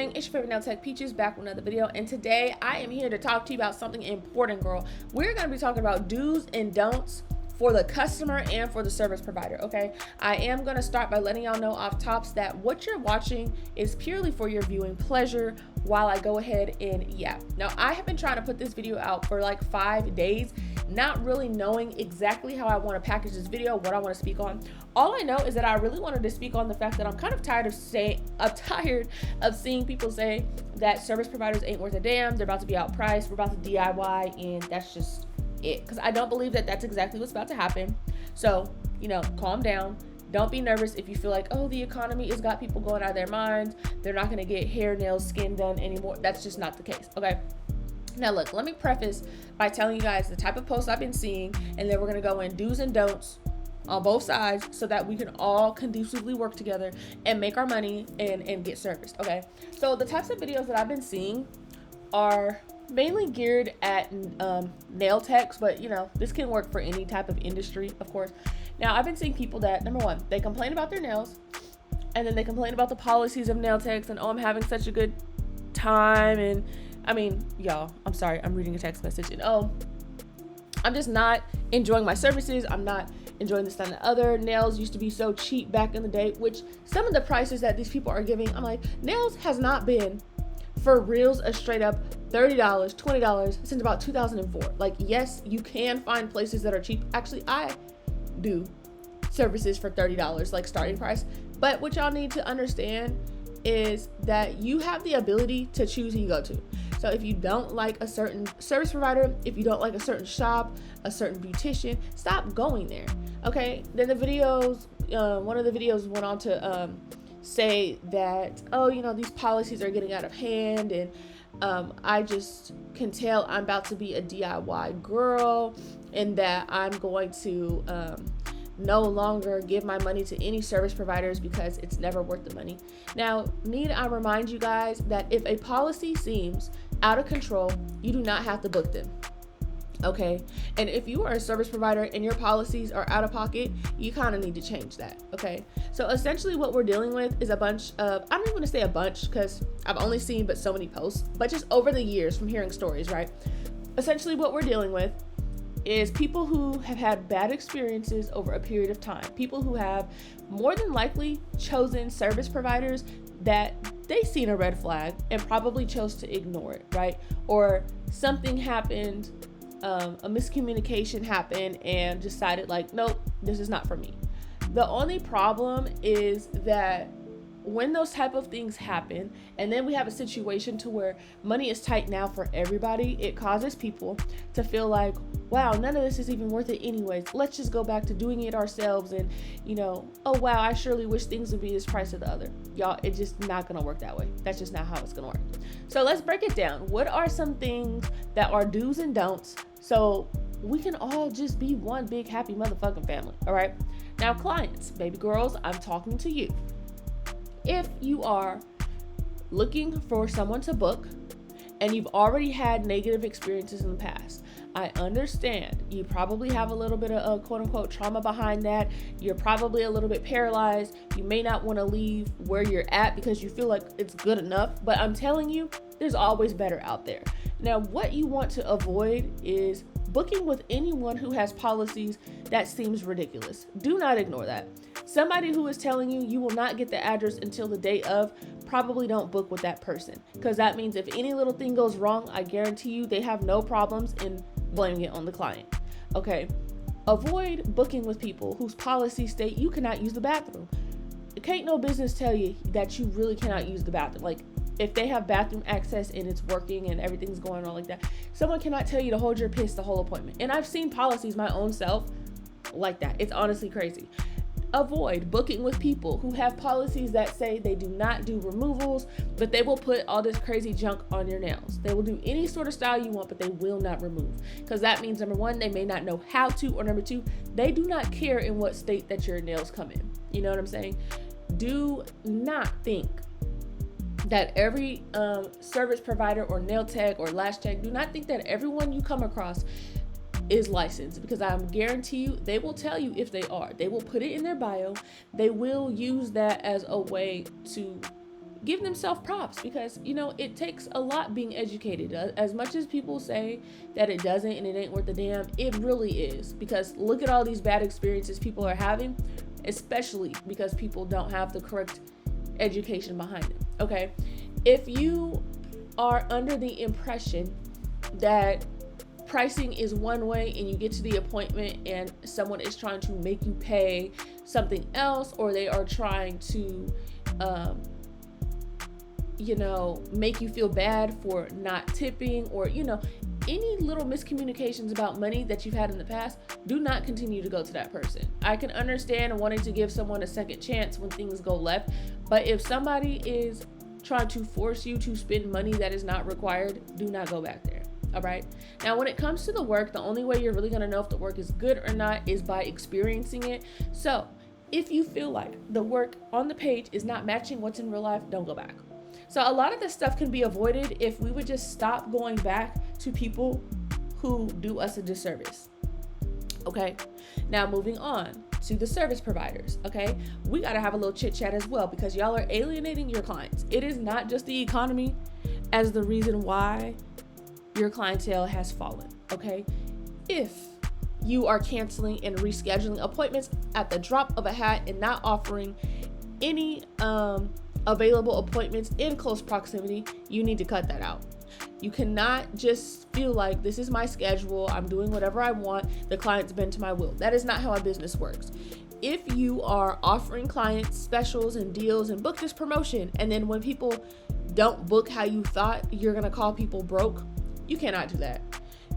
gang, it's your favorite nail tech Peaches back with another video, and today I am here to talk to you about something important, girl. We're going to be talking about do's and don'ts for the customer and for the service provider. Okay, I am going to start by letting y'all know off tops that what you're watching is purely for your viewing pleasure while I go ahead and yap. Now, I have been trying to put this video out for like 5 days, not really knowing exactly how I want to package this video, what I want to speak on. All I know is that I really wanted to speak on the fact that I'm kind of tired of seeing people say that service providers ain't worth a damn, they're about to be outpriced, we're about to DIY, and that's just it. Because I don't believe that that's exactly what's about to happen. So, calm down. Don't be nervous if you feel like, oh, the economy has got people going out of their minds, they're not going to get hair, nails, skin done anymore. That's just not the case, okay? Now look, let me preface by telling you guys the type of posts I've been seeing, and then we're going to go in do's and don'ts on both sides so that we can all conducively work together and make our money and get serviced, okay? So the types of videos that I've been seeing are mainly geared at nail techs, but this can work for any type of industry, of course. Now, I've been seeing people that, number one, they complain about their nails, and then they complain about the policies of nail techs, and oh, I'm having such a good time, and I mean, y'all, I'm sorry, I'm reading a text message, and oh, I'm just not enjoying my services, I'm not enjoying this, that, and the other. Nails used to be so cheap back in the day, which some of the prices that these people are giving, I'm like, nails has not been for reals a straight up $30, $20 since about 2004. Like, yes, you can find places that are cheap. Actually, I do services for $30, like starting price. But what y'all need to understand is that you have the ability to choose who you go to. So if you don't like a certain service provider, if you don't like a certain shop, a certain beautician, stop going there. Okay, then the videos, one of the videos went on to say that, oh, these policies are getting out of hand, and I just can tell I'm about to be a DIY girl, and that I'm going to no longer give my money to any service providers because it's never worth the money. Now, need I remind you guys that if a policy seems out of control, you do not have to book them. Okay, and if you are a service provider and your policies are out of pocket, you kind of need to change that. Okay, so essentially what we're dealing with is a bunch of, I don't even want to say a bunch because I've only seen but so many posts, but just over the years from hearing stories, right? Essentially what we're dealing with is people who have had bad experiences over a period of time, people who have more than likely chosen service providers that they seen a red flag and probably chose to ignore it, right? Or something happened, a miscommunication happened, and decided like, nope, this is not for me. The only problem is that when those type of things happen, and then we have a situation to where money is tight now for everybody, it causes people to feel like, wow, none of this is even worth it anyways. Let's just go back to doing it ourselves, and oh wow, I surely wish things would be this price or the other. Y'all, it's just not gonna work that way. That's just not how it's gonna work. So let's break it down. What are some things that are do's and don'ts so we can all just be one big happy motherfucking family? All right, now clients, baby girls, I'm talking to you. If you are looking for someone to book and you've already had negative experiences in the past, I understand you probably have a little bit of quote unquote trauma behind that. You're probably a little bit paralyzed. You may not want to leave where you're at because you feel like it's good enough, but I'm telling you, there's always better out there. Now, what you want to avoid is booking with anyone who has policies that seems ridiculous. Do not ignore that. Somebody who is telling you you will not get the address until the day of, probably don't book with that person, because that means if any little thing goes wrong, I guarantee you they have no problems in blaming it on the client. Okay, avoid booking with people whose policies state you cannot use the bathroom. It can't no business tell you that you really cannot use the bathroom. Like, if they have bathroom access and it's working and everything's going on like that, someone cannot tell you to hold your piss the whole appointment. And I've seen policies my own self like that. It's honestly crazy. Avoid booking with people who have policies that say they do not do removals, but they will put all this crazy junk on your nails. They will do any sort of style you want, but they will not remove. Because that means, number one, they may not know how to, or number two, they do not care in what state that your nails come in. You know what I'm saying? Do not think that every service provider or nail tech or lash tech, do not think that everyone you come across is licensed, because I guarantee you they will tell you if they are. They will put it in their bio. They will use that as a way to give themselves props, because it takes a lot being educated. As much as people say that it doesn't and it ain't worth a damn, it really is, because look at all these bad experiences people are having, especially because people don't have the correct education behind it. Okay, if you are under the impression that pricing is one way and you get to the appointment and someone is trying to make you pay something else, or they are trying to make you feel bad for not tipping, or any little miscommunications about money that you've had in the past, do not continue to go to that person. I can understand wanting to give someone a second chance when things go left, but if somebody is trying to force you to spend money that is not required, do not go back there. All right. Now, when it comes to the work, the only way you're really going to know if the work is good or not is by experiencing it. So if you feel like the work on the page is not matching what's in real life, don't go back. So a lot of this stuff can be avoided if we would just stop going back to people who do us a disservice. Okay. Now, moving on to the service providers. Okay. We got to have a little chit chat as well, because y'all are alienating your clients. It is not just the economy as the reason why your clientele has fallen. Okay. If you are canceling and rescheduling appointments at the drop of a hat and not offering any available appointments in close proximity, you need to cut that out. You cannot just feel like, this is my schedule, I'm doing whatever I want, the client's bend to my will. That is not how a business works. If you are offering clients specials and deals and book this promotion, and then when people don't book how you thought, you're gonna call people broke, you cannot do that.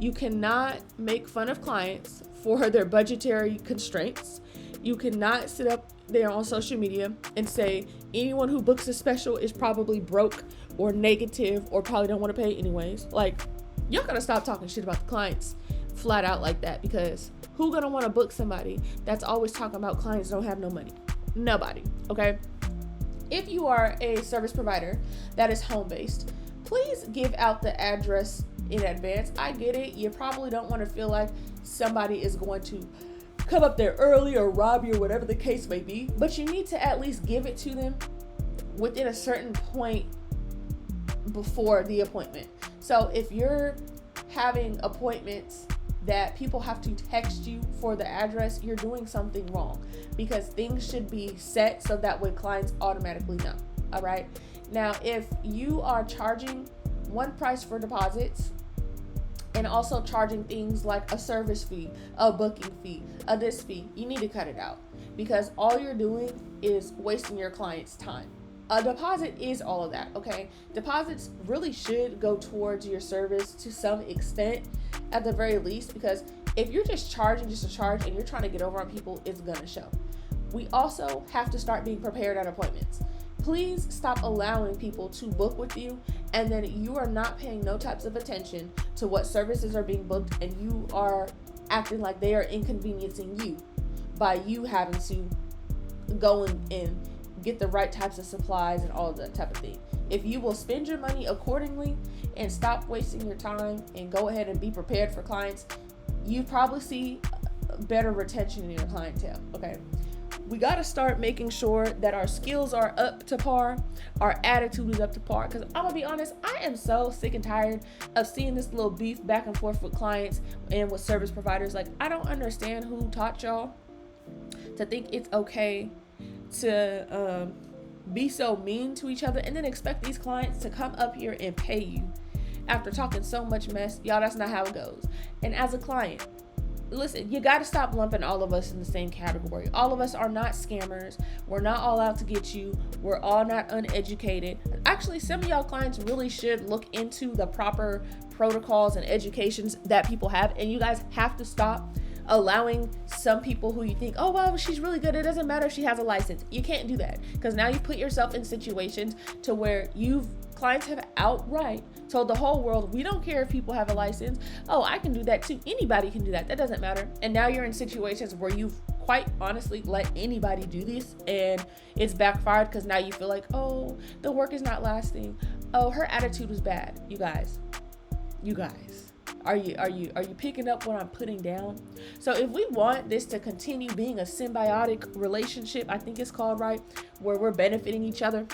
You cannot make fun of clients for their budgetary constraints. You cannot sit up there on social media and say anyone who books a special is probably broke or negative or probably don't want to pay anyways. Like, y'all gotta stop talking shit about the clients flat out like that, because who gonna want to book somebody that's always talking about clients don't have no money? Nobody. Okay. If you are a service provider that is home-based, please give out the address in advance. I get it. You probably don't want to feel like somebody is going to come up there early or rob you or whatever the case may be, but you need to at least give it to them within a certain point before the appointment. So if you're having appointments that people have to text you for the address, you're doing something wrong, because things should be set so that way clients automatically know. All right. Now, if you are charging one price for deposits and also charging things like a service fee, a booking fee, a this fee, you need to cut it out, because all you're doing is wasting your client's time. A deposit is all of that, okay? Deposits really should go towards your service to some extent, at the very least, because if you're just charging just to charge and you're trying to get over on people, it's gonna show. We also have to start being prepared at appointments. Please stop allowing people to book with you and then you are not paying no types of attention to what services are being booked, and you are acting like they are inconveniencing you by you having to go and get the right types of supplies and all of that type of thing. If you will spend your money accordingly and stop wasting your time and go ahead and be prepared for clients, you probably see better retention in your clientele. Okay. We got to start making sure that our skills are up to par, our attitude is up to par. Because I'm going to be honest, I am so sick and tired of seeing this little beef back and forth with clients and with service providers. Like, I don't understand who taught y'all to think it's okay to be so mean to each other and then expect these clients to come up here and pay you after talking so much mess. Y'all, that's not how it goes. And as a client, listen, you got to stop lumping all of us in the same category. All of us are not scammers. We're not all out to get you. We're all not uneducated. Actually, some of y'all clients really should look into the proper protocols and educations that people have. And you guys have to stop allowing some people who you think, oh, well, she's really good, it doesn't matter if she has a license. You can't do that, because now you put yourself in situations to where clients have outright told the whole world, we don't care if people have a license. Oh, I can do that too. Anybody can do that. That doesn't matter. And now you're in situations where you've quite honestly let anybody do this, and it's backfired because now you feel like, oh, the work is not lasting. Oh, her attitude was bad. You guys, are you picking up what I'm putting down? So if we want this to continue being a symbiotic relationship, I think it's called, right, where we're benefiting each other,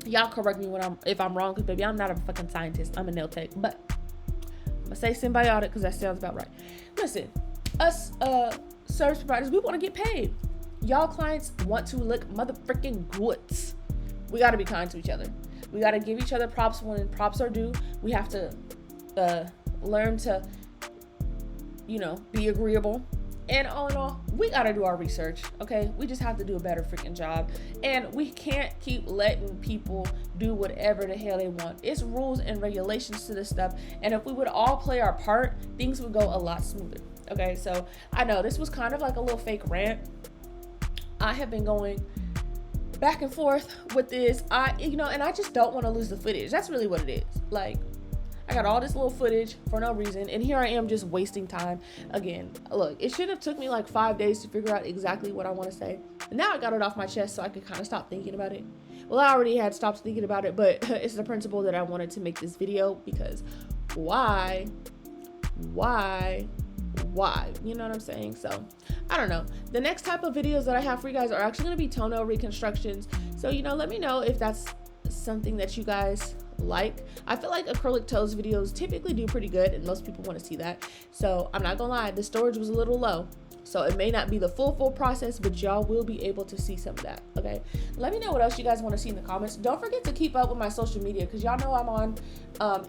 Y'all correct me if I'm wrong, because baby, I'm not a fucking scientist. I'm a nail tech. But I'm gonna say symbiotic because that sounds about right. Listen, us service providers, we want to get paid. Y'all clients want to look motherfucking goods. We got to be kind to each other. We got to give each other props when props are due. We have to learn to, be agreeable. And all in all, we got to do our research, okay? We just have to do a better freaking job. And we can't keep letting people do whatever the hell they want. It's rules and regulations to this stuff. And if we would all play our part, things would go a lot smoother, okay? So I know this was kind of like a little fake rant. I have been going back and forth with this. And I just don't want to lose the footage. That's really what it is. Like, I got all this little footage for no reason, and here I am just wasting time again. Look, it should have took me like 5 days to figure out exactly what I want to say. And now I got it off my chest so I could kind of stop thinking about it. Well, I already had stopped thinking about it, but it's the principle that I wanted to make this video, because why? You know what I'm saying? So I don't know. The next type of videos that I have for you guys are actually going to be toenail reconstructions. So, let me know if that's something that you guys like. I feel like acrylic toes videos typically do pretty good, and most people want to see that. So I'm not gonna lie, the storage was a little low, so it may not be the full process, but y'all will be able to see some of that. Okay, let me know what else you guys want to see in the comments. Don't forget to keep up with my social media, because y'all know I'm on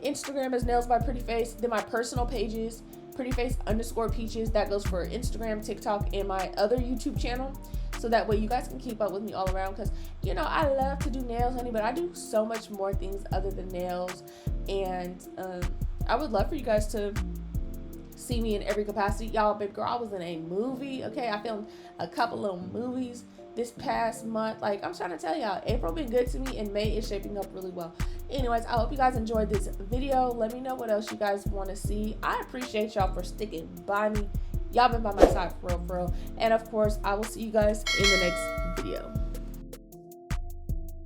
Instagram as Nailsbyprettyface. Then my personal pages, prettyface_peaches, that goes for Instagram, TikTok, and my other YouTube channel. So that way you guys can keep up with me all around, because I love to do nails, honey, but I do so much more things other than nails. And I would love for you guys to see me in every capacity. Y'all, baby girl, I was in a movie, okay? I filmed a couple little movies this past month. Like, I'm trying to tell y'all, April been good to me, and May is shaping up really well. Anyways, I hope you guys enjoyed this video. Let me know what else you guys want to see. I appreciate y'all for sticking by me. Y'all been by my side for real. And of course, I will see you guys in the next video.